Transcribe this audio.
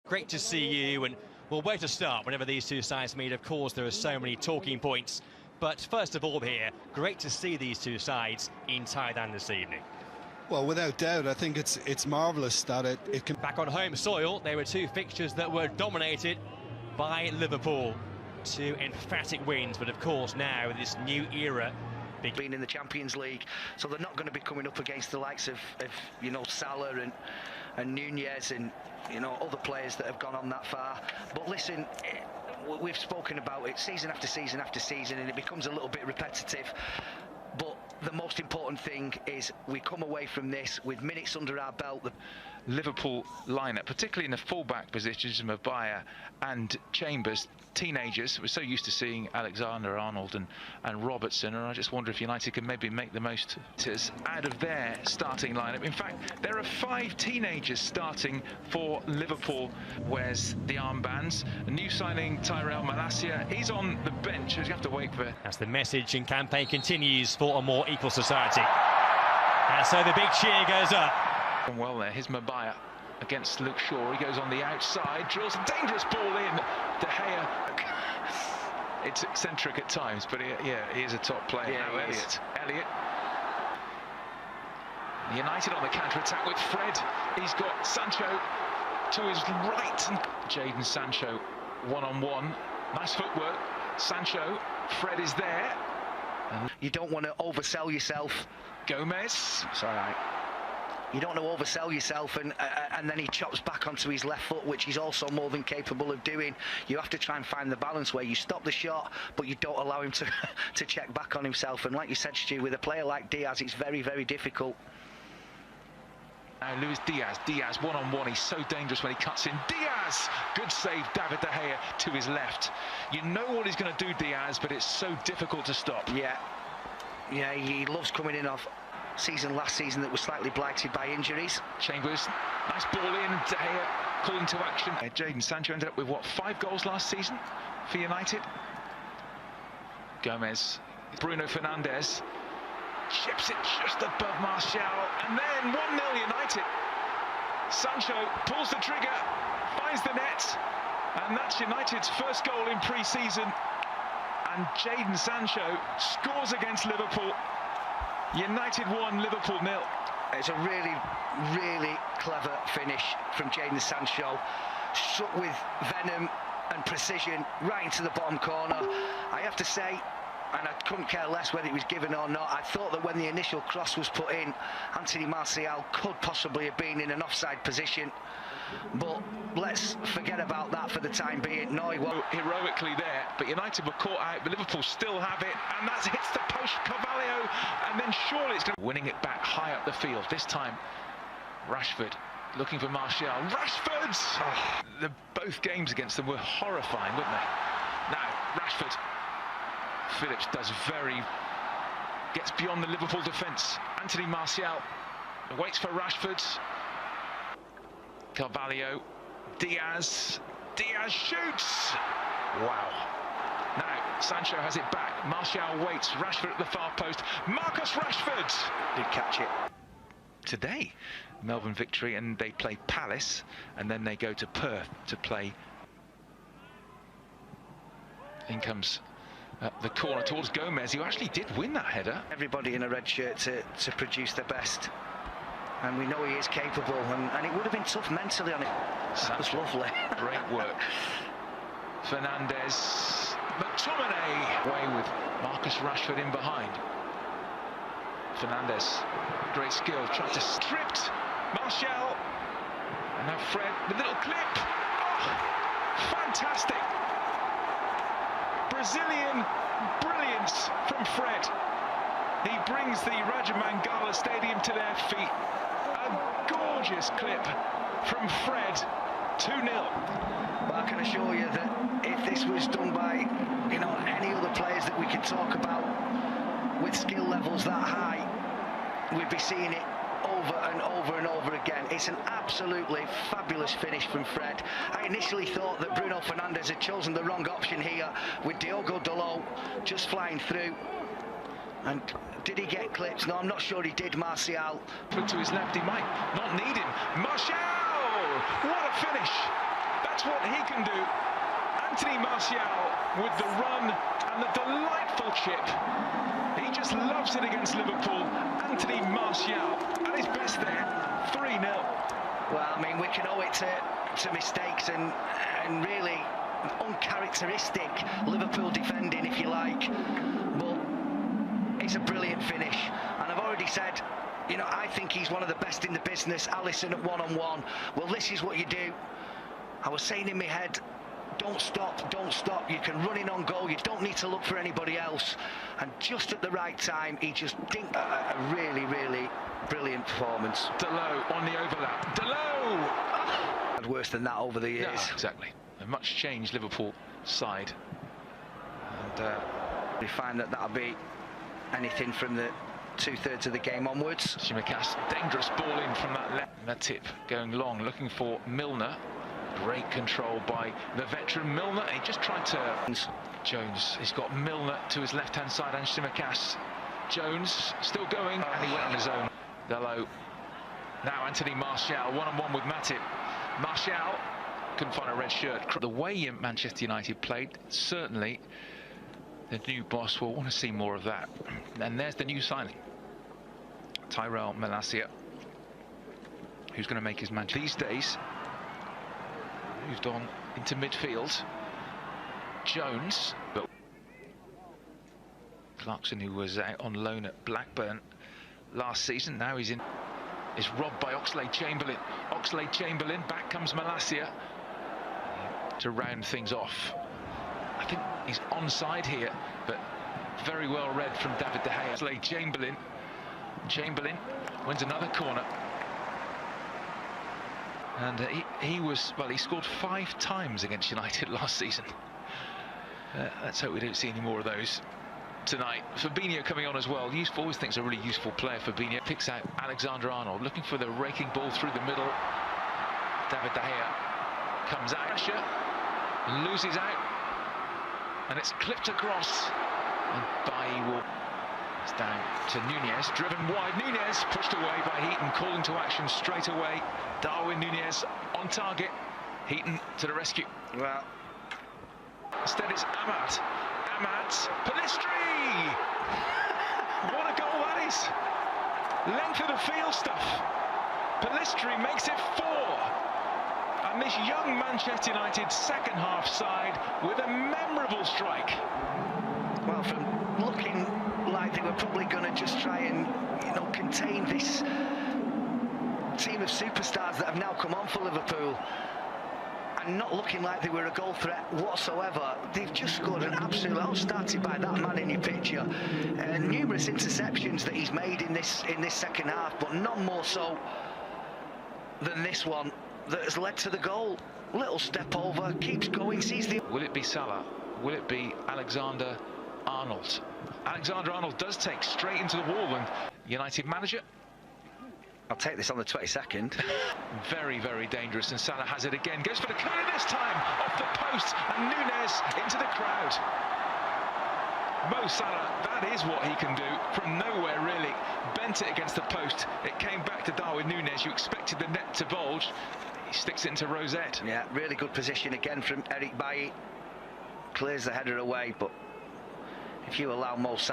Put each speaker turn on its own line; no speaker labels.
Great to see you, and well, where to start whenever these two sides meet? Of course, there are so many talking points. But first of all here, great to see these two sides in Thailand this evening.
Well, without doubt, I think it's marvellous that it can...
Back on home soil, there were two fixtures that were dominated by Liverpool. Two emphatic wins, but of course now this new era
being in the Champions League, so they're not going to be coming up against the likes of Salah and Nunez and other players that have gone on that far. But listen, we've spoken about it season after season after season, and it becomes a little bit repetitive. But the most important thing is we come away from this with minutes under our belt.
The Liverpool lineup, particularly in the full-back positions, Maguire and Chambers, teenagers. We're so used to seeing Alexander-Arnold and Robertson, and I just wonder if United can maybe make the most out of their starting lineup. In fact, there are 5 teenagers starting for Liverpool. Wears the armbands. A new signing, Tyrell Malacia, he's on the bench. You have to wait for...
As the message and campaign continues for a more equal society. And so the big cheer goes up.
Well there, here's Maguire against Luke Shaw. He goes on the outside, drills a dangerous ball in. De Gea. It's eccentric at times, but he is a top player.
Yeah,
now Elliott. United on the counter-attack with Fred. He's got Sancho to his right. Jadon Sancho one-on-one. Nice footwork. Sancho. Fred is there.
And you don't want to oversell yourself.
Gomez.
It's all right. You don't want to oversell yourself, and then he chops back onto his left foot, which he's also more than capable of doing. You have to try and find the balance where you stop the shot, but you don't allow him to check back on himself. And like you said, Stu, with a player like Diaz, it's very, very difficult.
Now Luis Diaz one-on-one. He's so dangerous when he cuts in. Diaz! Good save, David De Gea to his left. You know what he's going to do, Diaz, but it's so difficult to stop.
Yeah, he loves coming in off last season that was slightly blighted by injuries.
Chambers, nice ball in. De Gea calling to action. Jadon Sancho ended up with, what, 5 goals last season for United? Gomez, Bruno Fernandes. Chips it just above Martial, and then 1-0 United. Sancho pulls the trigger, finds the net, and that's United's first goal in pre-season. And Jadon Sancho scores against Liverpool. United 1, Liverpool 0.
It's a really, really clever finish from Jadon Sancho. Struck with venom and precision right into the bottom corner. I have to say, and I couldn't care less whether it was given or not, I thought that when the initial cross was put in, Anthony Martial could possibly have been in an offside position. But let's forget about that for the time being. No, he won't.
Heroically there, but United were caught out, but Liverpool still have it, and that hits the post, Carvalho, and then surely it's going to... Winning it back high up the field. This time, Rashford looking for Martial. Rashford! Oh, both games against them were horrifying, weren't they? Now, Rashford. Phillips gets beyond the Liverpool defence. Anthony Martial waits for Rashford. Carvalho, Diaz shoots! Wow. Now, Sancho has it back. Martial waits. Rashford at the far post. Marcus Rashford!
Did catch it.
Today, Melbourne victory, and they play Palace, and then they go to Perth to play. In comes the corner towards Gomez, who actually did win that header.
Everybody in a red shirt to produce their best. And we know he is capable, and it would have been tough mentally on him. That was lovely.
Great work. Fernandes, McTominay away with Marcus Rashford in behind. Fernandes, great skill, tried to stripped Martial, and now Fred, the little clip. Oh, fantastic. Brazilian brilliance from Fred. He brings the Raja Mangala Stadium to their feet. A gorgeous clip from Fred, 2-0.
But I can assure you that if this was done by, any other players that we could talk about with skill levels that high, we'd be seeing it over and over and over again. It's an absolutely fabulous finish from Fred. I initially thought that Bruno Fernandes had chosen the wrong option here with Diogo Dalot just flying through. And did he get clipped? No, I'm not sure he did, Martial.
Put to his left, he might not need him. Martial! What a finish! what he can do. Anthony Martial with the run and the delightful chip. He just loves it against Liverpool. Anthony Martial at his best there, 3-0.
Well, I mean, we can owe it to mistakes and really uncharacteristic Liverpool defending, if you like. But it's a brilliant finish. And I've already said, you know, I think he's one of the best in the business. Alisson at one-on-one. Well, this is what you do. I was saying in my head, don't stop, don't stop. You can run in on goal. You don't need to look for anybody else. And just at the right time, he just dinked a really, really brilliant performance.
Dalot on the overlap. Dalot!
Had worse than that over the years.
Yeah, exactly. A much changed Liverpool side. And
we find that'll be anything from the 2/3 of the game onwards.
Tsimikas, dangerous ball in from that left. Matip going long, looking for Milner. Great control by the veteran Milner. He just tried to... Jones, he's got Milner to his left-hand side and Tsimikas. Jones still going, and he went on his own. Dalot. Now Anthony Martial, one-on-one with Matip. Martial couldn't find a red shirt. The way Manchester United played, certainly the new boss will want to see more of that. And there's the new signing, Tyrell Malacia, who's going to make his man these days. Moved on into midfield. Jones, but Clarkson, who was out on loan at Blackburn last season, now he's in. Is robbed by Oxlade-Chamberlain. Oxlade-Chamberlain, back comes Malacia to round things off. I think he's onside here, but very well read from David De Gea. Oxlade-Chamberlain. Chamberlain wins another corner. And he scored 5 times against United last season. Let's hope we don't see any more of those tonight. Fabinho coming on as well. Always thinks a really useful player. Fabinho picks out Alexander-Arnold, looking for the raking ball through the middle. David De Gea comes out, pressure, loses out, and it's clipped across. And Bailly will... It's down to Nunez, driven wide. Nunez pushed away by Heaton, calling to action straight away. Darwin Nunez on target. Heaton to the rescue.
Well,
instead it's Ahmad. Ahmad, Pellistri! What a goal that is! Length of the field stuff. Pellistri makes it 4. And this young Manchester United second half side with a memorable strike.
Well, from looking like they were probably going to just try and, you know, contain this team of superstars that have now come on for Liverpool, and not looking like they were a goal threat whatsoever, they've just scored an absolute... I was started by that man in your picture. Numerous interceptions that he's made in this second half, but none more so than this one that has led to the goal. Little step over, keeps going, sees the...
Will it be Salah? Will it be Alexander-Arnold? Alexander-Arnold does take straight into the wall, and United manager...
I'll take this on the 22nd.
Very, very dangerous, and Salah has it again. Goes for the corner this time, off the post, and Nunez into the crowd. Mo Salah, that is what he can do from nowhere, really. Bent it against the post. It came back to Darwin Nunez. You expected the net to bulge. He sticks it into Rosette.
Yeah, really good position again from Eric Bailly. Clears the header away, but if you allow Mo Salah